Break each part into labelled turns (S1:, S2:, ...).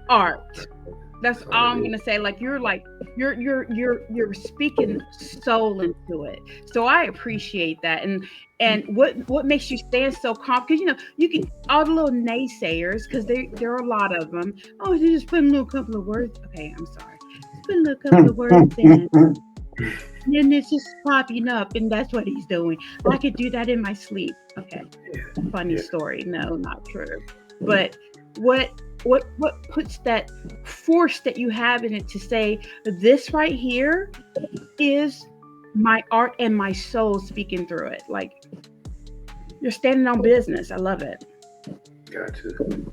S1: art. That's
S2: Oh,
S1: all
S2: it
S1: I'm
S2: is.
S1: gonna say. You're speaking soul into it. So I appreciate that. And what makes you stand so calm? Because you can all the little naysayers, because there are a lot of them. Oh, you just put a little couple of words. Okay, I'm sorry. Just put a little couple of words in. And then it's just popping up, and that's what he's doing. I could do that in my sleep. Okay, funny
S2: Yeah,
S1: story. No, not true. But what what puts that force that you have in it to say this right here is my art and my soul speaking through it. Like you're standing on business. I love it.
S2: got to.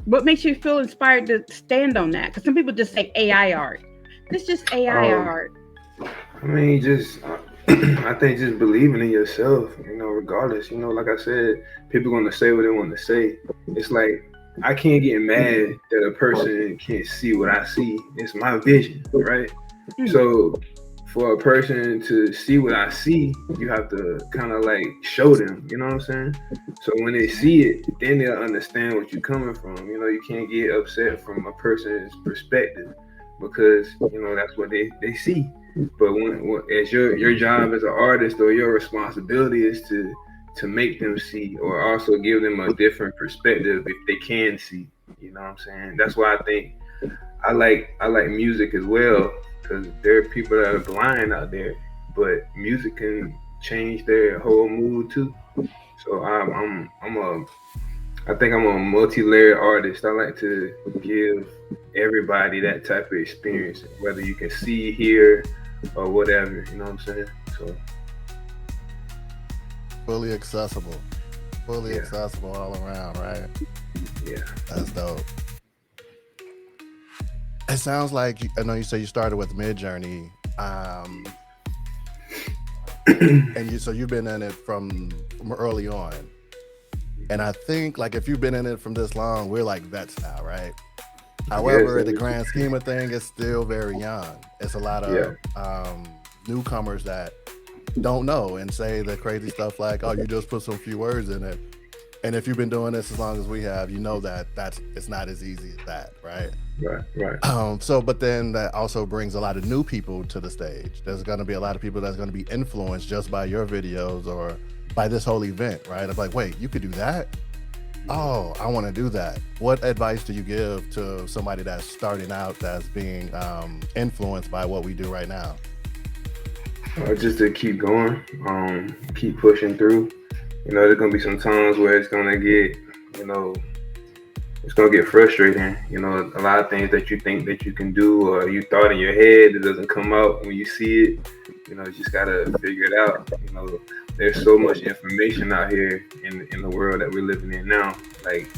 S1: What makes you feel inspired to stand on that? Because some people just say AI art. This just AI
S2: Um,
S1: art.
S2: I mean, just I think just believing in yourself, regardless. Like I said, people gonna say what they want to say. It's like I can't get mad that a person can't see what I see. It's my vision, right?
S1: Mm,
S2: So for a person to see what I see, you have to kind of like show them, you know what I'm saying? So when they see it, then they'll understand what you're coming from. You can't get upset from a person's perspective because that's what they see. But when as your job as an artist or your responsibility is to make them see or also give them a different perspective if they can see. You know what I'm saying? That's why I think I like music as well because there are people that are blind out there, but music can change their whole mood too. So I think I'm a multi-layered artist. I like to give everybody that type of experience, whether you can see, hear, or whatever. You know what I'm saying? So
S3: Fully accessible. Fully
S2: yeah,
S3: accessible all around, right?
S2: yeah,
S3: That's dope. It sounds like I know you say you started with Mid Journey, and you've been in it from early on. And I think like if you've been in it from this long, we're like vets now, right?
S2: I guess.
S3: However, the grand scheme of thing is still very young. It's a lot
S2: Yeah,
S3: of newcomers that don't know and say the crazy stuff like, "Oh, you just put some few words in it." And if you've been doing this as long as we have, you know that that's it's not as easy as that, right?
S2: right, right.
S3: But then that also brings a lot of new people to the stage. There's going to be a lot of people that's going to be influenced just by your videos or by this whole event, right? I'm like, wait, you could do that? Oh, I want to do that. What advice do you give to somebody that's starting out that's being influenced by what we do right now?
S2: Just to keep going, keep pushing through. There's gonna be some times where you know, it's gonna get frustrating. A lot of things that you think that you can do or you thought in your head, it doesn't come out when you see it. You just gotta figure it out. There's so much information out here in the world that we're living in now. Like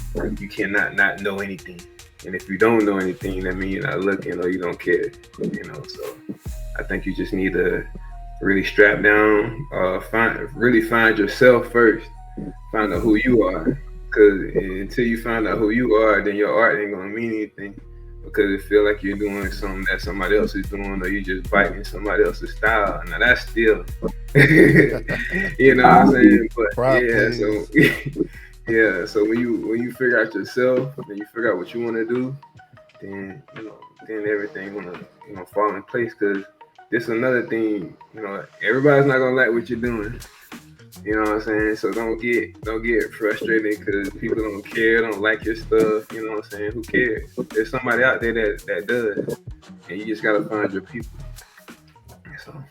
S2: you cannot not know anything. And if you don't know anything, that means you're not looking or you don't care. So I think you just need to really strap down, find yourself first, find out who you are. Because until you find out who you are, then your art ain't gonna mean anything. Because it feel like you're doing something that somebody else is doing, or you just biting somebody else's style. Now that's still, you know what I'm saying? But
S3: Prop,
S2: yeah, so
S3: please.
S2: yeah, so when you figure out yourself, then you figure out what you want to do, then then everything gonna fall in place. Because this is another thing, everybody's not gonna like what you're doing. You know what I'm saying? So don't get frustrated because people don't care, don't like your stuff. You know what I'm saying? Who cares? There's somebody out there that does, and you just gotta find your people. So